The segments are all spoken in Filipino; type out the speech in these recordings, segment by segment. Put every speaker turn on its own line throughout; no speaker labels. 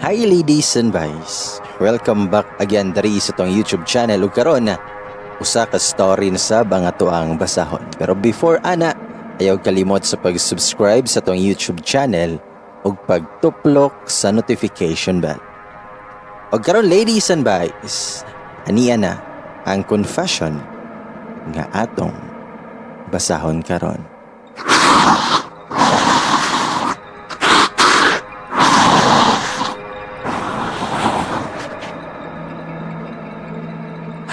Hi ladies and boys, welcome back again diri sa tong YouTube channel ug karon na usa ka story na sab ang ato ang basahon. Pero before ana, ayaw kalimot sa pag-subscribe sa tong YouTube channel ug pagtuplok sa notification bell. Ug karon ladies and boys, aniya na ang confession nga atong basahon karon.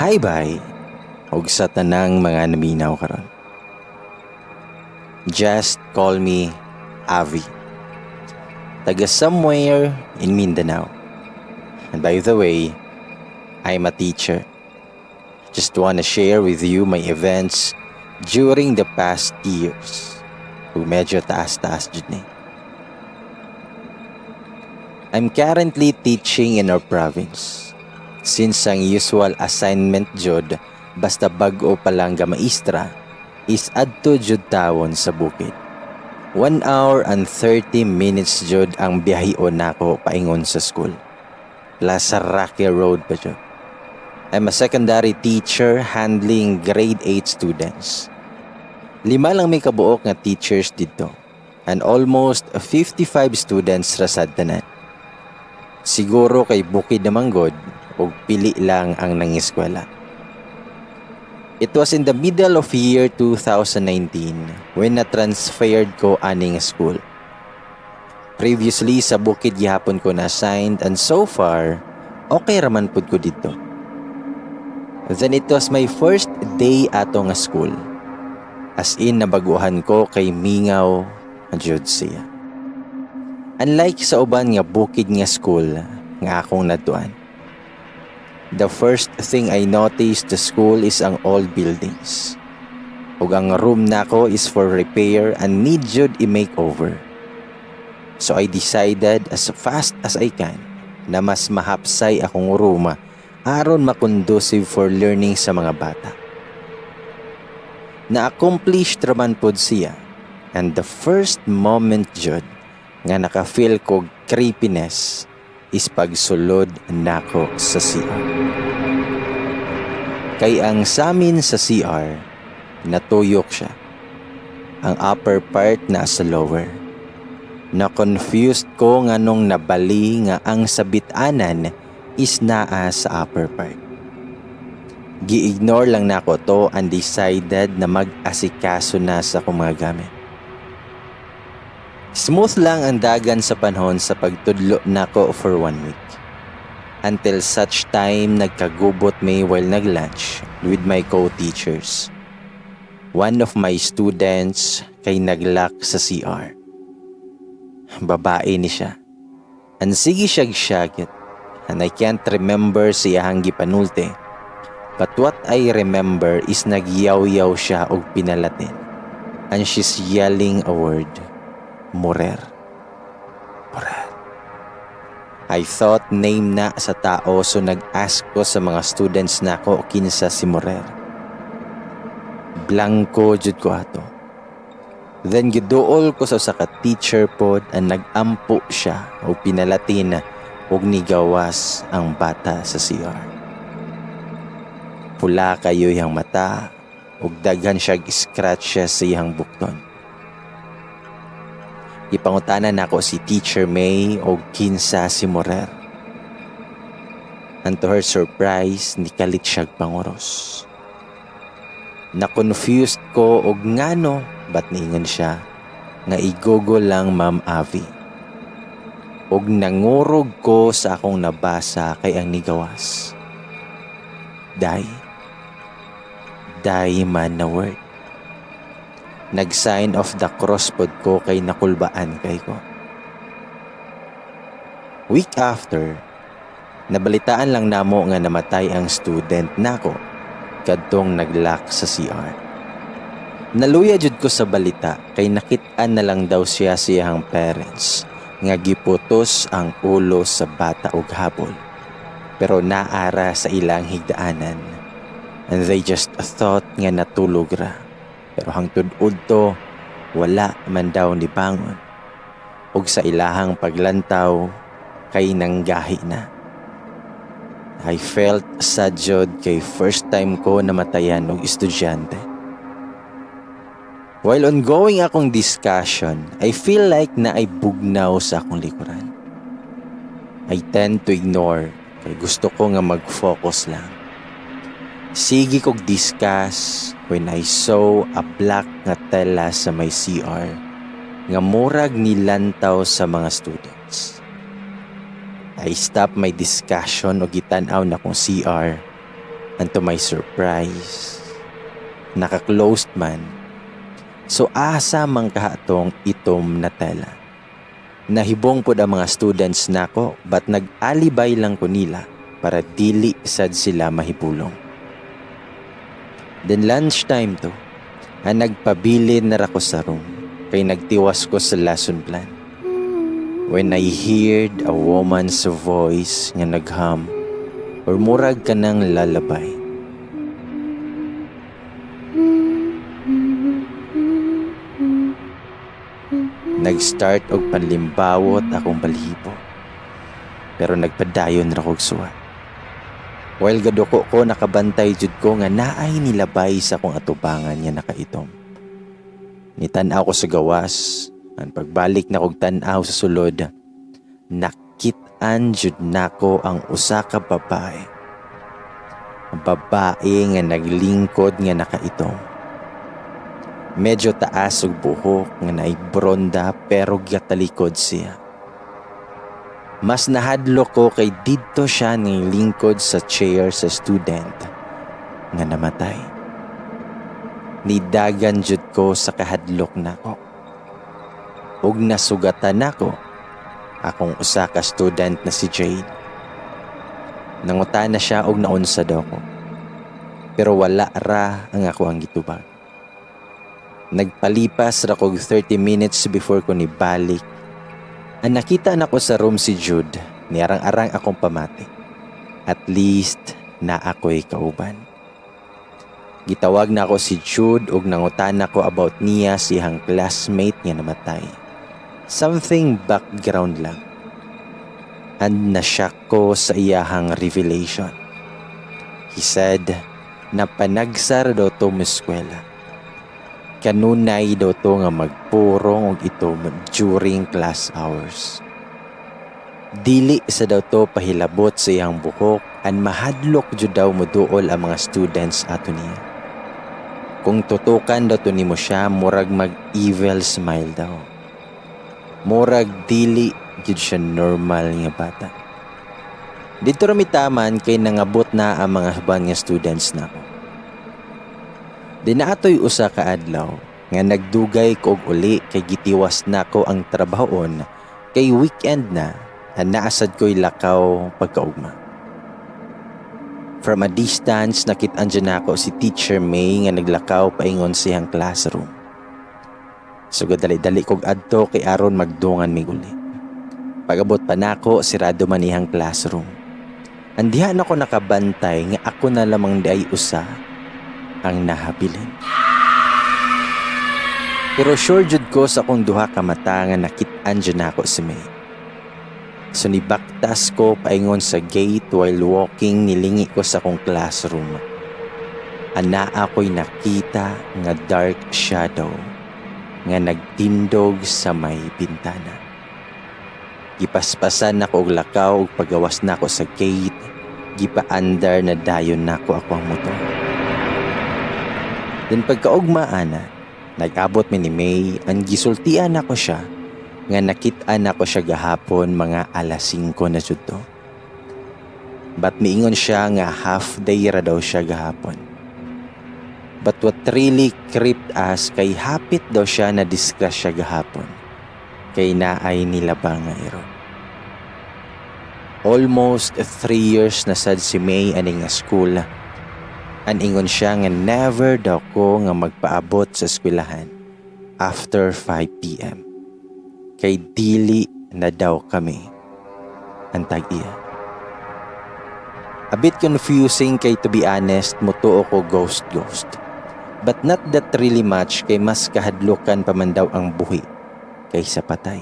Hi bye, ug sa tanang mga naminaw karon. Just call me Avi. Taga somewhere in Mindanao. And by the way, I'm a teacher. Just wanna share with you my events during the past years. Ug medyo taas-taas jud ni. I'm currently teaching in our province. Since ang usual assignment jud basta bag-o pa lang ga maestra is adto jud tawon sa bukid. 1 hour and 30 minutes jud ang biyahion nako paingon sa school. Plaza Rocky Road pa jud. I'm a secondary teacher handling grade 8 students. 5 lang may kabuok nga teachers dito and almost 55 students rasad tanan. Siguro kay bukid naman god ug pili lang ang nangiskwela. It was in the middle of year 2019 when na-transferred ko aning school. Previously sa bukid gihapon ko na-assigned and so far, okay raman pud ko dito. Then it was my first day ato nga school. As in nabaguhan ko kay mingaw jud siya. Unlike sa uban nga bukid nga school nga akong natuan. The first thing I noticed the school is ang old buildings. Ug ang room nako is for repair and need jud i-makeover. So I decided as fast as I can na mas mahapsay akong room aron makonducive for learning sa mga bata. Na-accomplish raman pod siya and the first moment jud nga naka-feel ko creepiness is pagsulod nako sa CR. Kay ang samin sa CR, natuyok siya. Ang upper part na sa lower. Na-confused ko nga nung nabali nga ang sabitanan is naa sa upper part. Gi-ignore lang nako to and decided na mag-asikaso na sa akong mga gamit. Smooth lang ang dagan sa panahon sa pagtudlo nako for 1 week. Until such time nagkagubot may while nag-lunch with my co-teachers. One of my students kay naglock sa CR. Babae ni siya. And sige siyag-siyagit. And I can't remember siyahang gipanulte. But what I remember is nagyaw-yaw siya og pinalatin. And she's yelling a word. Morer. Morer. I thought name na sa tao so nag-ask ko sa mga students nako kinsa si Morer. Blanco jud ko ato. Then giduol ko sa ka teacher pod and nag-ampo siya o pinalatin ug nigawas ang bata sa CR. Pula kayo yang mata ug daghan siya scratch sa iyang bukton. Ipangutanan nako si Teacher May o kinsa si Morer. And to her surprise, nikalit siyag pangoros. Na-confused ko og ngano ba't niingon siya nga igogo lang Ma'am Avi. Og nangurog ko sa akong nabasa kay ang nigawas. Die man na word. Nag-sign of the cross pod ko kay nakulbaan kay ko. Week after, nabalitaan lang namo nga namatay ang student nako kadtong naglock sa CR. Naluya jud ko sa balita kay nakit-an na lang daw siya siyang parents nga giputos ang ulo sa bata ug hapol. Pero naara sa ilang higdaanan and they just thought nga natulog ra. Pero hangtod udto, wala man daw ni bangon. ug sa ilahang paglantaw kay nanggahi na. I felt sad jud kay first time ko namatayan og estudyante. While ongoing akong discussion, I feel like na ay bugnaw sa akong likuran. I tend to ignore kay gusto ko nga mag-focus lang. Sige kog discuss when I saw a black nga tela sa may CR nga murag nilantaw sa mga students. I stopped my discussion o gitan-aw na kong CR, and to my surprise, naka-closed man. So asa man kahatong itom na tela. Nahibong pod ang mga students nako but nag-alibay lang ko nila para dili sad sila mahipulong. Then lunchtime to, nagpabilin na rako sa room kay nagtiwas ko sa lesson plan. When I heard a woman's voice nga nagham or murag ka ng lalabay. Nag-start og panlimbawot akong balhibo. Pero nagpadayon ra kog suwat. While gadoko ko nakabantay jud ko nga naay nilabay sa akong atubangan nga nakaitom. Nitan-aw ko sa gawas. Ang pagbalik na kog tan-aw sa sulod, nakit-an jud nako ang usa ka babae. Ang babae nga naglingkod nga nakaitom. Medyo taas og buhok nga naay bronda pero gatalikod siya. Mas nahadlok ko kay didto siya ning lingkod sa chair sa student nga namatay. Nidagan jud ko sa kahadlok nako. Ug nasugatan nako akong usa ka student na si Jade. Nangutan na siya og naunsa daw ko. Pero wala ra ang ako ang gitubag. Nagpalipas ra kog 30 minutes before ko nibalik. Ang nakita nako sa room si Jude, niarang-arang akong pamati. At least na ako'y kauban. Gitawag na ako si Jude ug nangutan nako about niya siyang classmate nga namatay. Something background lang. And nashock ko sa iyahang revelation. He said na panagsar daw to mo eskwela. Kanunay daw to nga magpurong og ito during class hours. Dili sa daw to pahilabot sa iyang buhok and mahadlok jud daw moduol ang mga students ato niya. Kung tutukan daw to nimo siya, murag mag-evil smile daw. Murag dili gid siya normal nga bata. Dito ra mitaman kay nangabot na ang mga huban nga students nako. Dinaatoy usa ka adlaw nga nagdugay ko og uli kay gitiwas nako ang trabahon kay weekend na naasad ko'y lakaw pagkaugma. From a distance nakit-an dyan nako si Teacher May nga naglakaw paingon siyang classroom. So dali-dali kog adto kay aron magdungan mig uli. Pagabot pa nako sirado man iyang classroom. Andiha nako nakabantay nga ako na lamang diay usa ang nahabilin. Pero sure jud ko sa akong duha ka mata nga nakit-an dyan nako si May. So nibaktas ko paingon sa gate while walking nilingi ko sa akong classroom. Ana ako'y nakita nga dark shadow nga nagtindog sa may bintana. Gipaspasan nako og lakaw ug pagawas nako sa gate, gipaandar na dayon nako ako ang motor. Then pagkaugmaan na, nag-abot mi ni May, ang gisultian nako siya nga nakit-an nako siya gahapon mga alas 5 na jud to. But miingon siya nga half day ra daw siya gahapon. But what really creeped us kay hapit daw siya na discuss siya gahapon. Kay naay nilabang nga iro. Almost 3 years na sad si May aning nga school. Aningon siya nga never daw ko nga magpaabot sa eskwelahan after 5 p.m. Kay dili na daw kami antag iya. A bit confusing kay to be honest, mutuo ko ghost. But not that really much kay mas kahadlukan pa man daw ang buhi kaysa patay.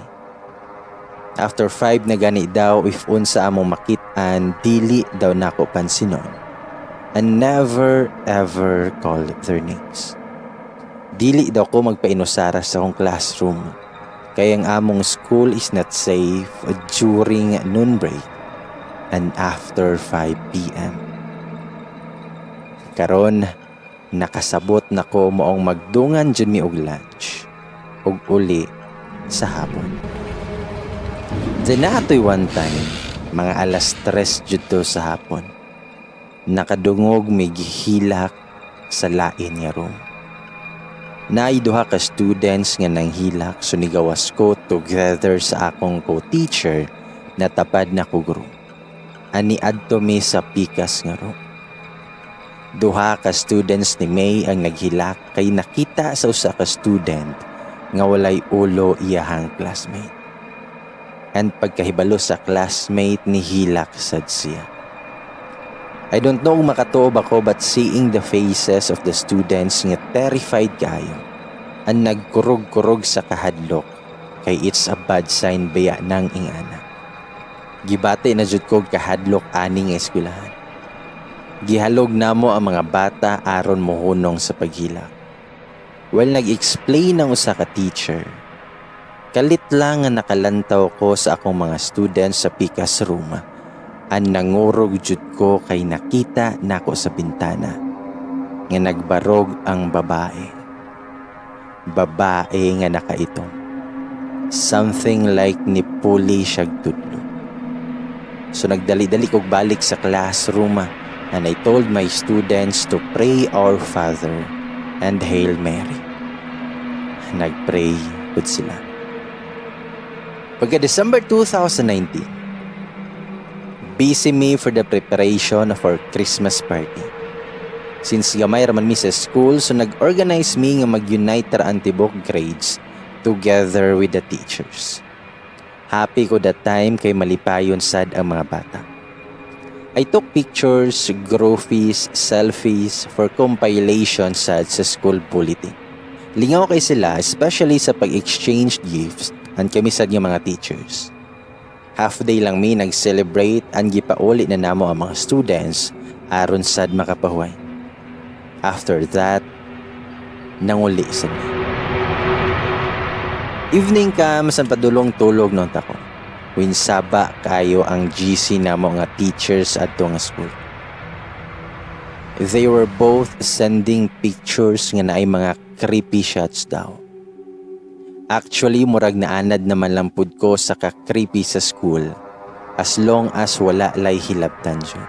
After 5 na gani daw, if unsa among makit-an, dili daw nako pansinon. And never ever call their names. Dili daw ko magpainusara sa akong classroom. Kaya ang among school is not safe during noon break and after 5 p.m. Karon, nakasabot na ko moong magdungan dyan mi og lunch og uli sa hapon. Then ato'y one time, mga alas 3 dito sa hapon, nakadungog may gihilak sa lain nga room. Naay duha ka students nga nanghilak, so nigawas ko together sa akong co-teacher na tapad na ko room. Ani adto mi sa pikas nga room. Duha ka students ni May ang naghilak kay nakita sa usa ka student nga walay ulo iyahang classmate. And pagkahibalo sa classmate ni hilak sad siya. I don't know kung makatuob ako, but seeing the faces of the students nga terrified kayo ang nagkurog-kurog sa kahadlok kay it's a bad sign baya ng ingana. Gibate na jud ko kahadlok ani nga eskwelahan. Gihalog namo ang mga bata aron mohunong sa paghilak. Well, nag-explain ang usa ka teacher. Kalit lang nga nakalantaw ko sa akong mga students sa pikas room. Ang nangurog jud ko kay nakita nako sa bintana nga nagbarog ang babae. Babae nga nakaitong. Something like ni puli siyag tudlo. So nagdali-dali kog balik sa classroom and I told my students to pray our Father and Hail Mary. Nagpray pud sila. Pagka December 2019, busy me for the preparation of our Christmas party. Since gamay raman mi sa school, so nag-organize me nga mag-unite ra ang tibok grades together with the teachers. Happy ko that time kay malipayon sad ang mga bata. I took pictures, graphies, selfies for compilation sad sa school bulletin. Lingaw kay sila, especially sa pag-exchange gifts and kami sad nga mga teachers. Half day lang mi nag-celebrate and gipauli na namo ang mga students aron sad makapahuay. After that, nanguli sad mi. Evening comes ang padulong tulog non tako. Winsaba kayo ang GC namo nga teachers adto nga school. They were both sending pictures nga naay mga creepy shots daw. Actually, murag naanad naman lang pud ko sa ka-creepy sa school as long as wala lay hilabtan dyan.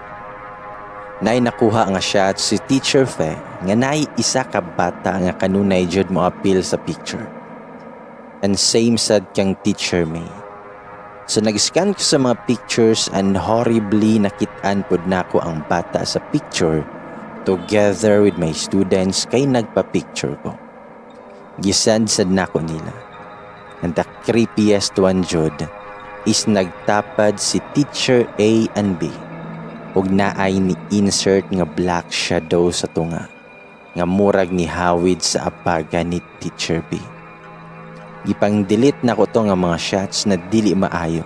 Naay nakuha nga shot si Teacher Fe nga naay isa ka bata nga kanunay jud mo appeal sa picture. And same sad kang Teacher May. So nag-scan ko sa mga pictures and horribly nakitaan pud nako ang bata sa picture together with my students kay nagpa-picture ko. Gisad-sad nako nila. And the creepiest one jud is nagtapad si Teacher A and B ug naay ni insert nga black shadow sa tunga nga murag ni hawid sa apaga ni Teacher B. Gipang-delete nako to nga mga shots na dili maayo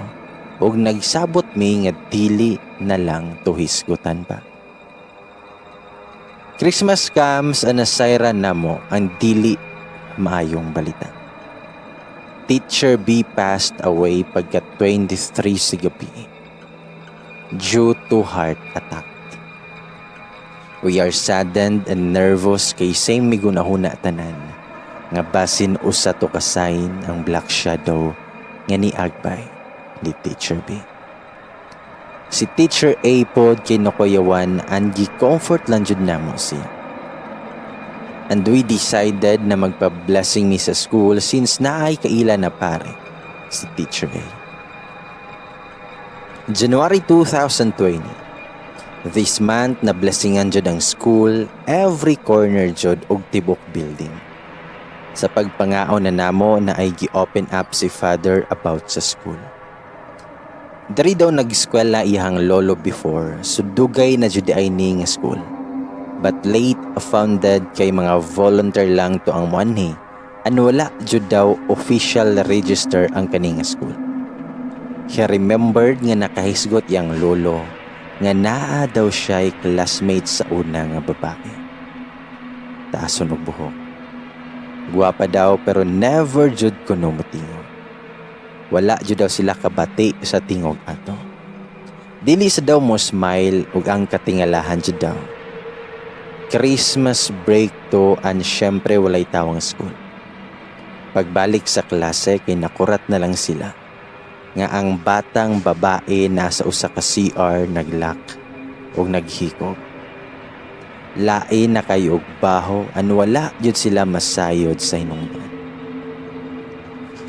ug nagsabot mi nga dili na lang tuhisgutan pa. Christmas comes and nasayra namo ang dili maayong balita. Teacher B passed away pagka 23 sa gabi due to heart attack. We are saddened and nervous kay same migunahuna tanan nga basin usa to ka sign ang black shadow nga niagbay ni Teacher B. Si Teacher A pod kay nakuyawan and gi-comfort lang jud namo siya. And we decided na magpa-blessing mi sa school since naay kaila na pare si Teacher A. January 2020, this month na blessingan jud ang school, every corner jud og tibok building. Sa pagpangaon na namo na ay gi-open up si Father about sa school. Dari daw nag-eskwela iyang lolo before, so dugay na jud ay ni nga school. But late founded kay mga volunteer lang to ang money and wala jud daw official register ang kaning school. He remembered nga nakahisgot yang lolo nga naa daw siya'y classmate sa una nga babae. Taason og buhok. Guwapa daw pero never jud kuno motingog. Wala jud daw sila kabati sa tingog ato. Dili sa daw mo smile ug ang katingalahan jud daw. Christmas break to and syempre walay tawang school. Pagbalik sa klase kay nakurat na lang sila nga ang batang babae nasa usa ka CR naglock ug naghikog. Lain na kayo og baho an wala jud sila masayod sa hinungdan.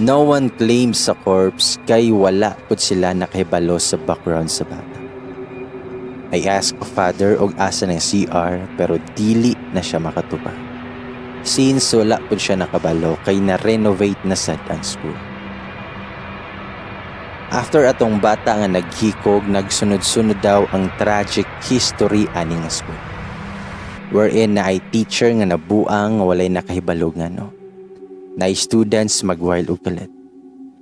No one claims sa corpse kay wala pud sila nakahibalo sa background sa bata. I asked father og asa ng CR pero dili na siya makatupa. Since wala pud siya nakabalo kay na-renovate na sad ang school. After atong bata nga naghikog, nagsunod-sunod daw ang tragic history aning school. Wherein na ay teacher nga nabuang walay nakahibalo nga no. Naay students magwild og kalit.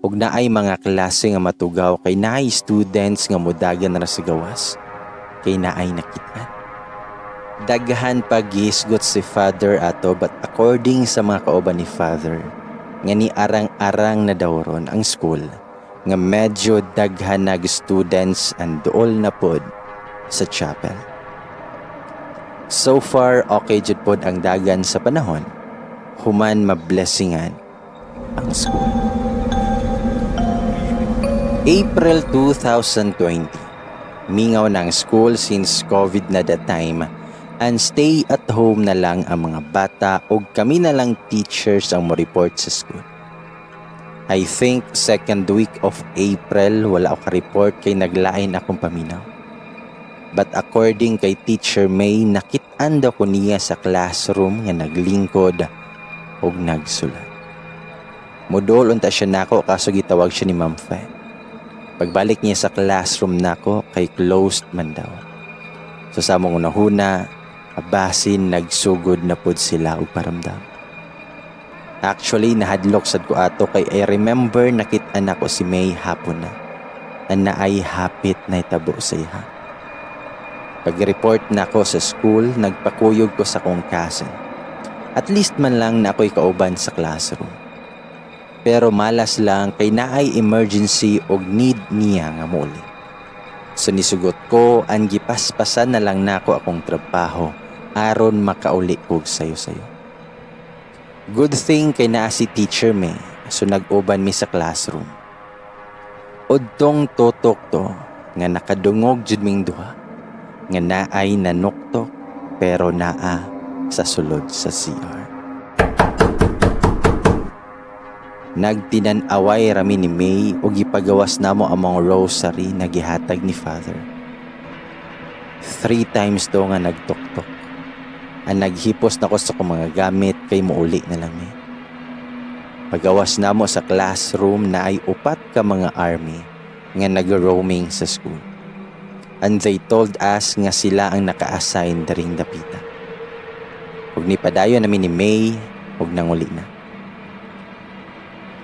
Ug naay mga klase nga matugaw kay naay students nga modagan ra sa gawas. Kay naay nakitaan. Daghan paghisgot si father ato but according sa mga kauban ni father, nga ni arang-arang na daw ron ang school nga medyo daghan nag students and duol na pod sa chapel. So far, okay jud pod ang dagan sa panahon. Human mablessingan ang school. April 2020. Mingaw na ang school since COVID na that time and stay at home na lang ang mga bata o kami na lang teachers ang mo-report sa school. I think second week of April wala ako ka-report kay naglain akong paminaw. But according kay Teacher May, nakit-an daw ko niya sa classroom nga naglingkod o nagsulat. Mudol unta siya nako kaso gitawag siya ni Ma'am Fe. Pagbalik niya sa classroom nako kay closed man daw. So sa mong unahuna, abasin nagsugod na pod sila og paramdam. Actually, nahadlok sad ko ato kay I remember nakit-an ako si May hapon na. Na ay hapit na itabo sa iha. Pag-report na ako sa school, nagpakuyog ko sa kong cousin. At least man lang na ako'y kauban sa classroom. Pero malas lang kay naay emergency og need niya nga muli. So nisugot ko, ang gipaspasan na lang nako akong trabaho aron makauli kog sayo-sayo. Good thing kay naa si Teacher May, so nag-uban mi sa classroom. Udtong tutok to, nga nakadungog jud ming duha, nga naay nanuktok pero naa sa sulod sa CR. Nagtinan-away rami ni May o gipagawas namo ang mga rosary na gihatag ni Father. 3 times to nga nagtuktok. Ang naghipos na ko sa kong mga gamit kay muuli na lang May. Pagawas namo sa classroom na ay 4 ka mga army nga nag-roaming sa school. And they told us nga sila ang naka-assign daring dapita. Ug nipadayon namin ni May ug nanguli na.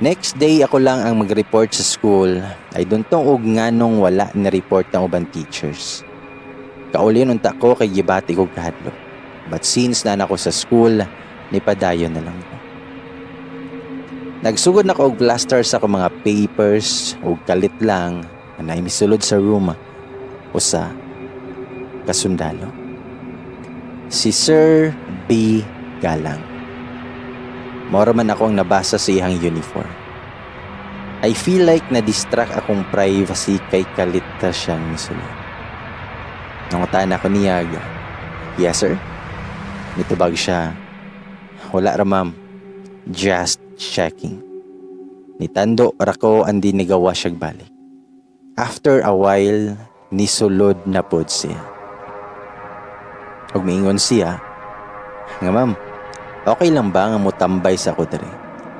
Next day ako lang ang mag-report sa school. I don't know og nganong wala na report ng ubang teachers. Kaulin unta ko kay gibati ko kahadlok. But since na ako sa school, nipadayon na lang ko. Nagsugod na ko og plaster sa akong mga papers ug kalit lang na misulod sa room usa kasundalo. Si Sir B. Galang. Moro man akong nabasa sa iyang uniform. I feel like na-distract akong privacy kay kalit ta siyang misulod. Nangutaan ako niya, "Yes sir?" Nitubag siya, "Wala ra ma'am, just checking." Nitando ra ko andi nigawa siya balik. After a while, nisulod na pod siya. Ug miingon siya, "Nga ma'am, okay lang ba nga mutambay sa ko diri?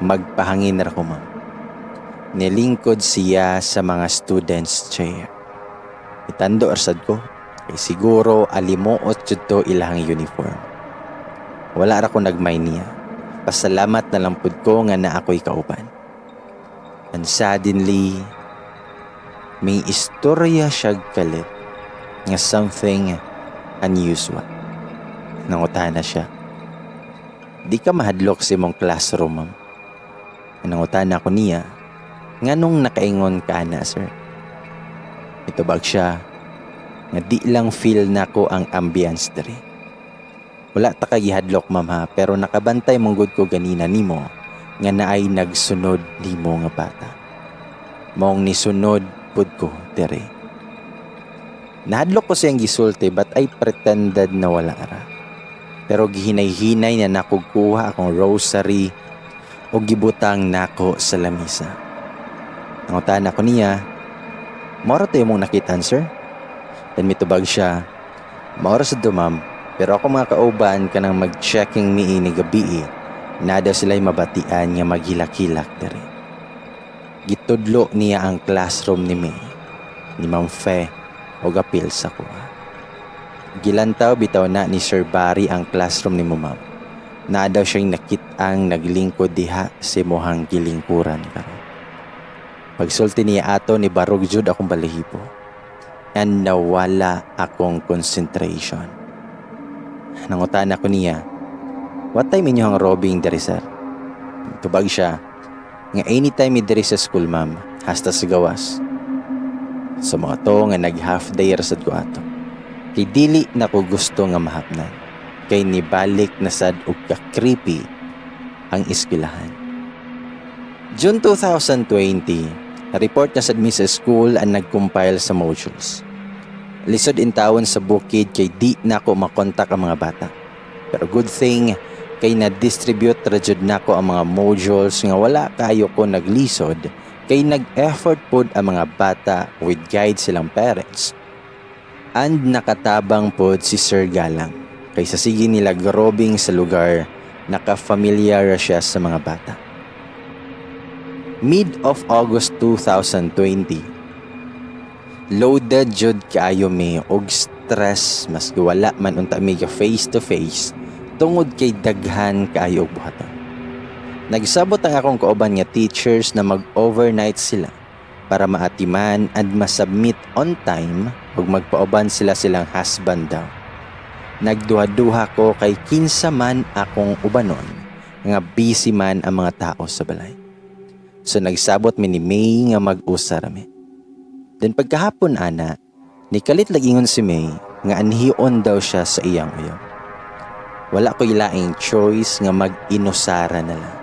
Magpahangin ra ko ma'am." Nilingkod siya sa mga students' chair. Itando arsad ko, kay siguro alimuot jud to ilang uniform. Wala ra ko nagmay niya. Pasalamat na lang pud ko nga na ako'y kauban. And suddenly, may istorya siya kalit nga something unusual. Nangutana siya. Di ka mahadlok sa imong classroom, ma'am. Nangutana ko niya, nganong nakaingon ka na, sir? Itubag siya, nga di lang feel na ko ang ambience diri. Wala ta ka gihadlok, ma'am ha, pero nakabantay manggod ko ganina nimo nga naay nagsunod nimo nga bata. Maong nisunod pud ko diri. Nahadlok ko siyang gisulti but I pretended na wala ra. Pero gihinay-hinay na nakugkuha akong rosary o gibutang nako sa lamisa. Nangutan ako niya, maura tayo mong nakitaan, sir? Then mitubag siya, maura sa dumam, pero ako mga kauban ka nang mag-checking mi ni gabi na daw sila'y mabatian nga maghilak-hilak diri. Gitudlo niya ang classroom ni May, ni Ma'am Fe, o gapil sa kuha. Gilantaw bitaw na ni Sir Barry ang classroom ni mo, ma'am. Na daw siyang nakitang naglingkod diha si mohang gilingkuran karon. Pagsulti niya ato ni Barog jud akong balahibo. And nawala akong concentration. Nangutan ako niya, what time inyo ang robing diri, sir? Tubag siya, nga anytime diri sa school, ma'am, hasta sa gawas. Sa mga to nga nag-half day rasad ko ato. Kay dili na ko gusto nga mahapnan. Kay nibalik na sad og ka-creepy ang eskwelahan. June 2020, report na sad mi sa school ang nag-compile sa modules. Lisod in tawon sa bukid kay di na ko makontak ang mga bata. Pero good thing kay na-distribute ra jud nako ang mga modules nga wala kayo ko naglisod kay nag-effort pod ang mga bata with guide silang parents. And nakatabang pod si Sir Galang. Kaysa sige nila grobing sa lugar, nakafamilyar siya sa mga bata. Mid of August 2020, loaded jud kaayo mi og stress mas wala man unta mi ka face to face tungod kay daghan kaayo og buhaton. Nagsabot ang akong kauban nga teachers na mag-overnight sila para maatiman and masubmit on time ug magpauban sila silang husband daw. Nagduha-duha ko kay kinsa man akong ubanon nga busy man ang mga tao sa balay. So nagsabot mi ni May nga mag-usa rami. Then pagkahapon ana, nikalit lagingon si May nga anhion daw siya sa iyang uyab. Wala ko ilaing choice nga mag-inusara na lang.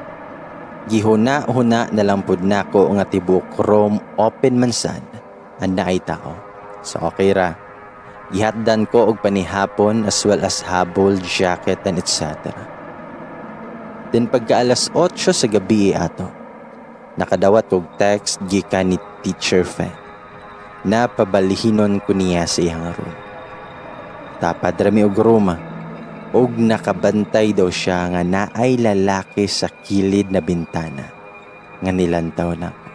Gihuna-huna na lang pud nako nga tibok room open man sad and naay tao. So okay ra. Gihatdan ko og panihapon as well as habol, jacket and etc. Then pagka alas 8 sa gabi ato, nakadawat og text gikan ni Teacher Fe na pabalihinon ko niya sa iyang room. Tapad rami og room og nakabantay daw siya nga naay lalaki sa kilid na bintana nga nilantaw na ako.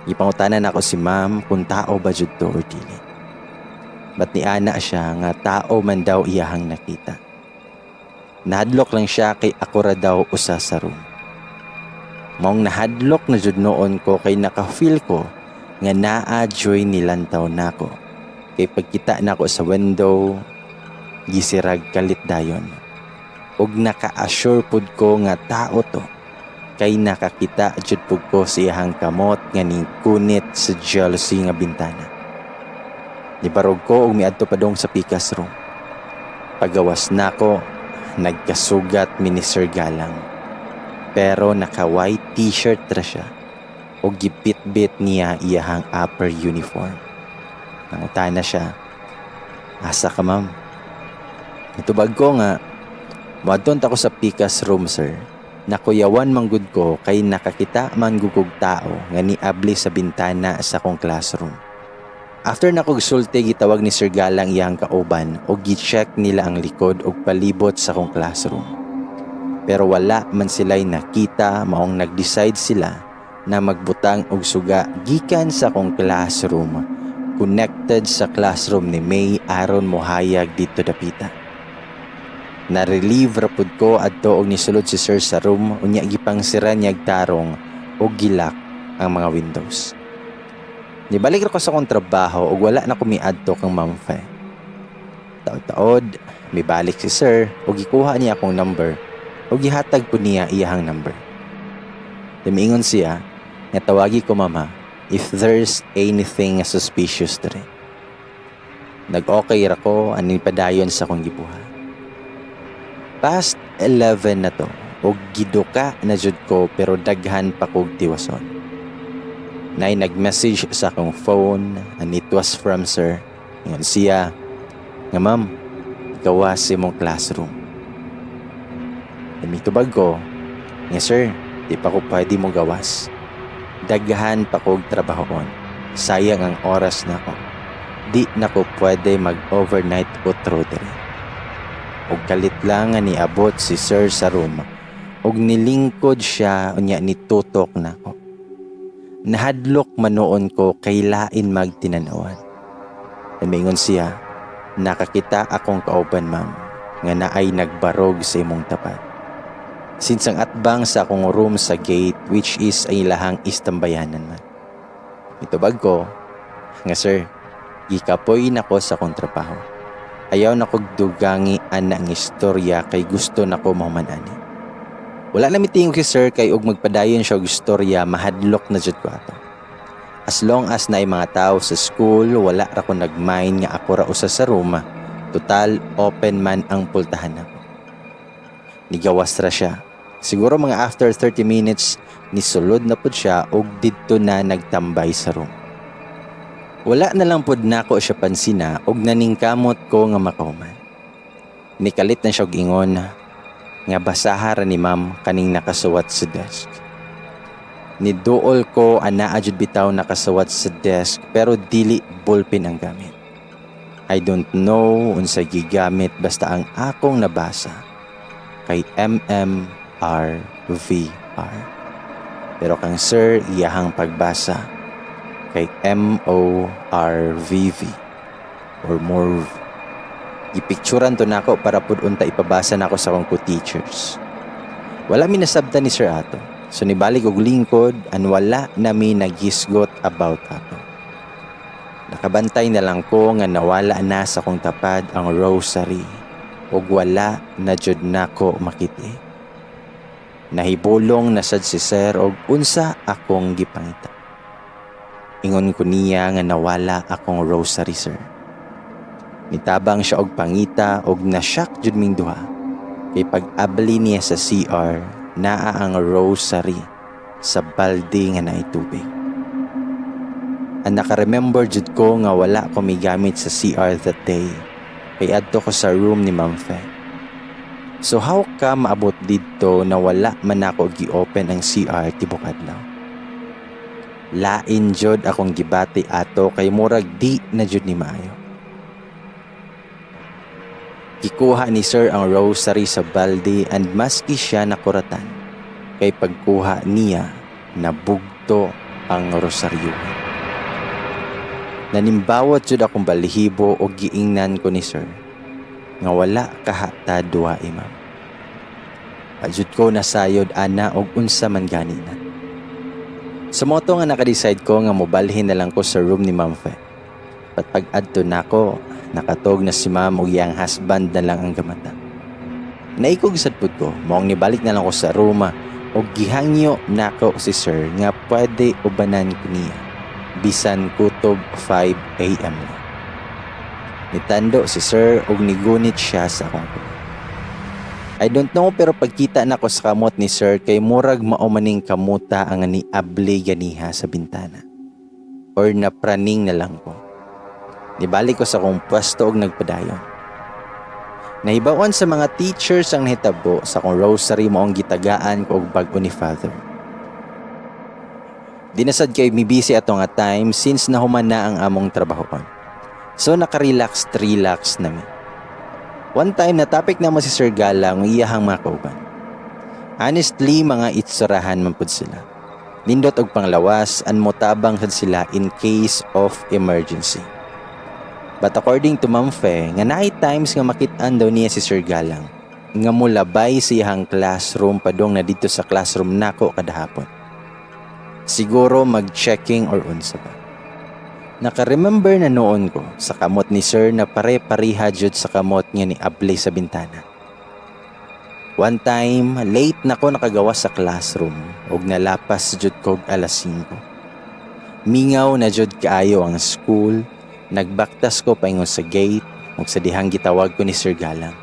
Ipangutanan ako si ma'am kung tao ba jud to or dili. Ba't ni ana siya nga tao man daw iyahang nakita. Nahadlok lang siya kay ako ra daw usa sa room. Maong nahadlok na jud noon ko kay nakafeel ko nga naa-joy nilantaw nako. Kay pagkita nako sa window, gisirag kalit dayon. Ug naka-assure pud ko nga tao to kay nakakita jud pud ko sa iyang kamot nga ningkunit sa jealousy nga bintana. Nibarog ko og miadto padong sa pikas room. Pagawas nako, nagkasugat mi ni Sir Galang. Pero naka-white t-shirt ra siya og gipit-bit niya iyahang upper uniform. Nangutana siya, asa ka ma'am? Itubag ko nga, muadton ta ko sa pikas room, sir. Nakuyawan manggud ko kay nakakita man gugog tao nga niabli sa bintana sa akong classroom. After nakogsulti, gitawag ni Sir Galang iyang kauban o gi-check nila ang likod o palibot sa akong classroom. Pero wala man sila'y nakita, maong nag-decide sila na magbutang og suga gikan sa akong classroom connected sa classroom ni May aron mohayag dito dapita. Na-relieve rapod ko adto og nisulod si Sir sa room unya gipang sira niyag tarong og gilak ang mga windows. Nibalik ko sa akong trabaho ug wala na ko miadto kang Ma'am Fe. Taod-taod, mibalik si sir ug gikuha niya akong number ug gihatag po niya iyahang number. Tumiingon siya nga tawagi ko mama if there's anything suspicious dere. Nag-okay ra ko aning padayon sa akong gibuhat. Past 11 na to ug giduka na jud ko pero daghan pa kog tiwason. Nay nag-message sa akong phone and it was from sir. Ingon siya nga ma'am, gawas si mong classroom. Namitubag ko, nga sir, di pa ko pwede mo gawas. Daghan pa kog trabahon. Sayang ang oras na ko. Di na ko pwede mag-overnight utro dere. Og kalit lang nga niabot si sir sa room. Og nilingkod siya unya nitutok na ko. Nahadlok manoon ko kay lain magtinanawan. Namingon siya, nakakita akong kauban ma'am, nga naay nagbarog sa imong tapat. Since ang atbang sa akong room sa gate which is ay ilahang istambayanan man. Mitubag ko, nga sir, gikapoy na ko sa akong trabaho. Ayaw na kog dugangi ana ang istorya kay gusto na ko mahumanani. Wala na miting si sir kay og magpadayon siya og istorya mahadlok na jud ko ato. As long as naay mga tao sa school, wala ra ko nagmind nga ako ra usa sa room. Total open man ang pultahan nako. Nigawas ra siya. Siguro mga after 30 minutes, nisulod na pud siya og didto na nagtambay sa room. Wala na lang pud nako siya pansina og naningkamot ko nga makahuman. Nikalit na siya og ingon nga basahara ni ma'am kaning nakasuwat sa desk. Niduol ko ana ajud bitaw nakasuwat sa desk pero dili ballpen ang gamit. I don't know unsa gigamit basta ang akong nabasa kay MMRVR. Pero kang sir iyahang pagbasa kay MORVV or MORV. Gipicturan to nako para pud unta ipabasa nako sa akong co-teachers. Wala mi nasabtan ni Sir ato. So nibalik og lingkod and wala na mi nagisgot about ato. Nakabantay na lang ko nga nawala na sa akong tapad ang rosary ug wala na jud nako makiti. Nahibulong na sad si Sir og unsa akong gipangita. Ingon ko niya nga nawala akong rosary sir. Nitabang siya og pangita og na-shock jud ming duha. Kay pag-abli niya sa CR, naa ang rosary sa balde nga naay tubig. Ang naka-remember jud ko nga wala ko migamit sa CR that day. Kay adto ko sa room ni Ma'am Fe. So how ka maabot dito na wala man ako gi-open ang CR tibok adlaw? Lain jud akong gibati ato kay murag di na jud ni maayo. Gikuha ni Sir ang rosary sa balde and maski siya nakuratan, kay pagkuha niya nabugto ang rosaryo. Nanimbawat jud akong balihibo o giingnan ko ni Sir nga wala kahata duwa imam. Ajud ko nasayod ana og unsa man gani na. Sa moto nga nakadecide ko nga mobalhin na lang ko sa room ni Ma'am Fe. At pag-adto nako, nakatog na si ma'am o iyang husband na lang ang gamata. Naikog sad pud ko, maong nibalik na lang ko sa Roma o gihangyo nako si sir nga pwede ubanan ko niya. Bisan kutob 5 AM na. Nitando si sir og nigunit siya sa akong ko. I don't know pero pagkita na ko sa kamot ni sir kay murag maumaning kamuta ang niabli ganiha sa bintana. Or napraning na lang ko. Nibalik ko sa akong pwesto og nagpadayon. Nahibawan sa mga teachers ang nahitabo sa akong rosary moong gitagaan ko og bag-o ni Father. Dinasad kay mibisi ato nga time since nahuman na ang among trabahon. So nakarelax nami. One time natapik na mo si Sir Galang iyahang mga kauban. Honestly mga itsurahan man pud sila. Nindot og panglawas and motabang sad sila in case of emergency. But according to Ma'am Fe, nga naay times nga makit-an daw niya si Sir Galang nga mulabay sa iyang classroom padong na dito sa classroom nako kada hapon. Siguro mag-checking or unsa ba. Naka-remember na noon ko sa kamot ni sir na pare-pareha jud sa kamot niya ni Able sa bintana. One time, late na ko nakagawa sa classroom ug nalapas jud kog alas 5. Mingaw na jud kaayo ang school, nagbaktas ko paingon sa gate ug sa dihang gitawag ko ni Sir Galang.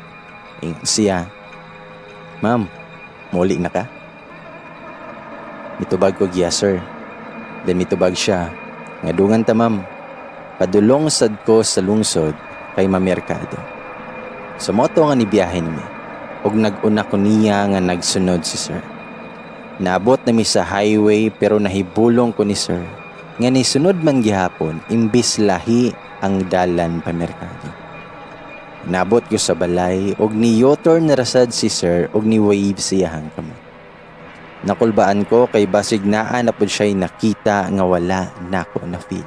Ingon siya, "Ma'am, muli na ka?" Mitubag ko, "Yes sir." Then mitubag siya, "Nga dungan ta ma'am, padulong sad ko sa lungsod kay mamerkado." So moto nga ni biyahe nimi, ug nag-una ko niya nga nagsunod si sir. Naabot na mi sa highway pero nahibulong ko ni sir nga ni sunod man gihapon imbis lahi ang dalan pa merkado. Nabot ko sa balay ug ni U-turn na rasad si sir ug ni wave siyahang kamot. Nakulbaan ko kay basig naa na pud siya'y nakita nga wala nako na feel.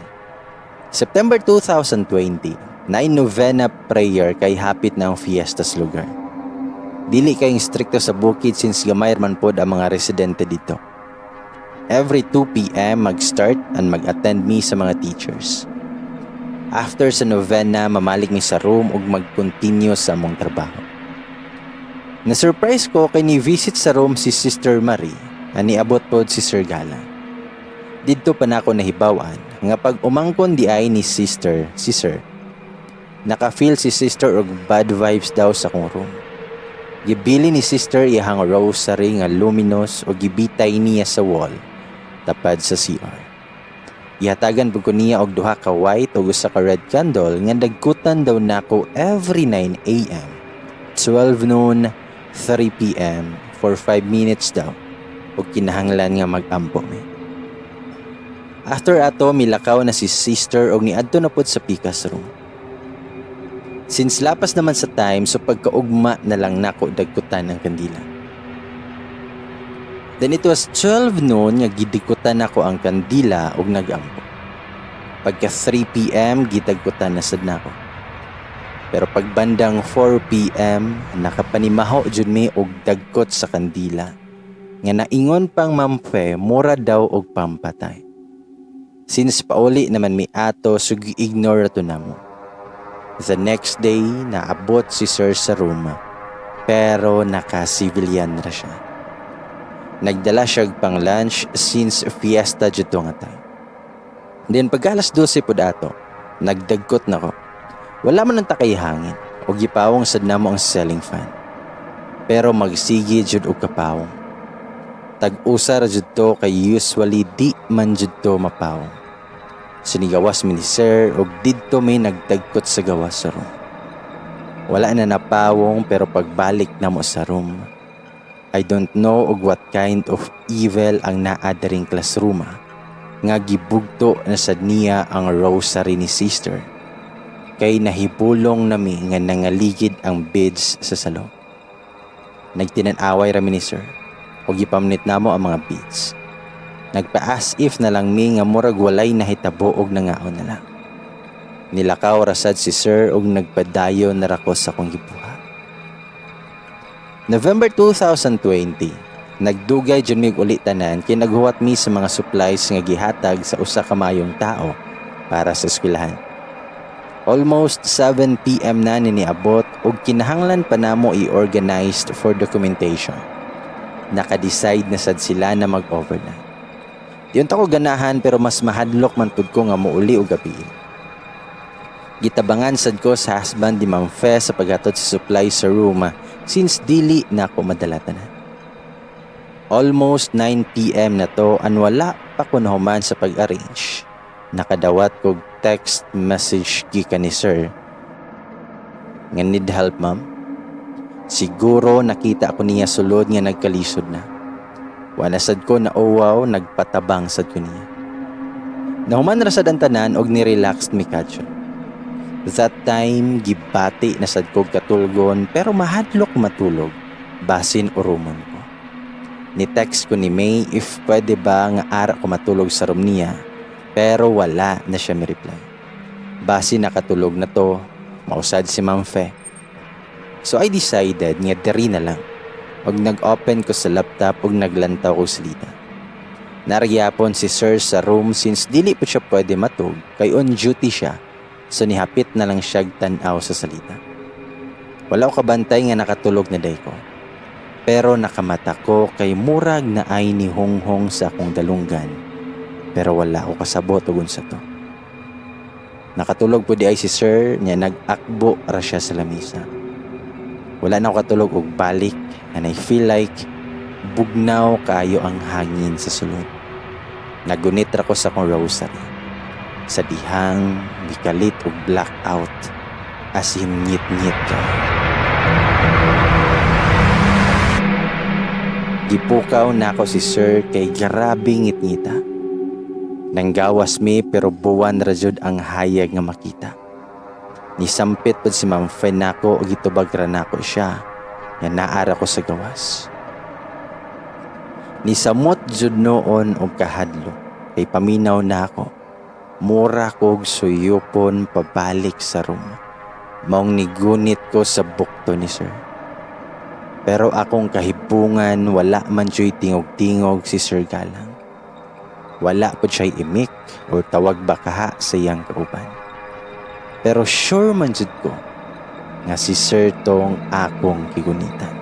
September 2020, na novena prayer kay hapit na ang fiesta sa lugar. Dili kayong stricto sa bukid since gamay man pod ang mga residente dito. Every 2 p.m. mag-start and mag-attend me sa mga teachers. After sa novena, mamalik mi sa room ug mag-continue sa among trabaho. Na-surprise ko kay ni-visit sa room si Sister Marie na niabot pod si Sir Galang. Didto pa na ako nahibawan nga pag umangkon di ay ni Sister, si Sir, naka-feel si Sister og bad vibes daw sa kong room. Gibili ni Sister iyahang rosary nga luminous o gibitay niya sa wall tapad sa CR. Ihatagan pud ko niya og duha ka white ug usa ka red candle nga dagkutan daw nako every 9 a.m., 12 noon, 3 p.m. for 5 minutes daw ug kinahanglan nga mag-ampo mi. After ato milakaw na si Sister og niadto na pud sa pikas room. Since lapas naman sa time so pagkaugma na lang nako dagkutan ng kandila. Then it was 12 noon nga gidikutan nako ang kandila ug nag-ampo. Pagka 3 p.m. gidagkutan na sad nako. Pero pagbandang 4 p.m. nakapanimaho jud mi og dagkot sa kandila nga naingon pang mampe mura daw og pampatay. Since pauli naman mi ato so gi-ignore to namo. The next day naabot si Sir sa room pero naka-civilian na siya. Nagdala siya pang lunch since fiesta jud nga time. Then pagkalas 12 pud ato, nagdagkot na ko. Wala man ang takay hangin o gipawong sad namo ang ceiling fan. Pero magsigi jud og kapawong. Tag-usa ra jud to kay usually di man jud to mapawong. Sinigawas mi ni Sir og didto may nagdagkot sa gawas sa room. Wala na napawong pero pagbalik namo sa room, I don't know og what kind of evil ang naa daring classroom nga gibugto na sad niya ang rosary ni Sister kay nahibulong nami nga nangaligid ang beads sa salon. Nagtinan-away rami ni Sir og gipamnit namo ang mga beads. Nagpa-as if na lang mi nga murag walay nahitabo og nangaon na lang. Nilakaw rasad si Sir og nagpadayon na rako sa kong gibuhat. November 2020, nagdugay jud mig ulit tanan kay naghuwat mi sa mga supplies nga gihatag sa usa ka mayong tao para sa eskwelahan. Almost 7 p.m. na niabot ug kinahanglan pa namo i-organized for documentation. Naka-decide na sad sila na mag-overnight. Diyon ta ko ganahan pero mas mahadlok man pud ko nga muuli og gabi. Gitabangan sad ko sa husband di Ma'am Fe sa paghatod sa supply sa room since dili na ako madalatan na. Almost 9 p.m. na to and wala pa ko nahuman sa pag-arrange. Nakadawat kog text message gikan ni Sir. Nga need help ma'am? Siguro nakita ko niya sulod nga nagkalisod na. Wanasad ko na owaw nagpatabang sad ko niya. Nahuman ra sad ang tanan og ni-relaxed mi kadyo. That time, gibati na sad kog katulgon pero mahadlok matulog, basin urumon ko. Ni-text ko ni May if pwede ba nga ara ko matulog sa room niya, pero wala na siya mi-reply. Basin nakatulog na to, mausad si Ma'am Fe. So I decided nga diri na lang, og nag-open ko sa laptop og naglantaw ko salita. Naryapon si Sir sa room since dili po siya pwede matug kay on duty siya, so nihapit na lang siya tan-aw sa salita. Wala ko kabantay nga nakatulog na day ko. Pero nakamata ko kay murag na ay ni honghong sa akong dalunggan. Pero wala ko kasabot ugon sa to. Nakatulog po di ay si Sir niya nag-akbo ra siya sa lamisa. Wala na ako katulog og balik and I feel like bugnaw kayo ang hangin sa sulod. Nagunit ra ko sa akong rosary. Sa dihang, bikalit og blackout as in ngit-ngit ka. Gipukaw na ako si Sir kay grabe ngit-ngita. Nanggawas mi pero buwan ra jud ang hayag nga makita. Nisampit pod si Ma'am Fen nako og gitubag ra nako siya nga naara ko sa gawas. Nisamot jud noon og kahadlo kay paminaw na ako. Mura kog suyupon pabalik sa room. Maong nigunit ko sa bukto ni Sir. Pero akong kahibungan wala man siya'y tingog-tingog si Sir Galang. Wala po siya'y imik o tawag bakaha sa iyang kauban. Pero sure man jud ko nga si Sir tong akong kigunitan.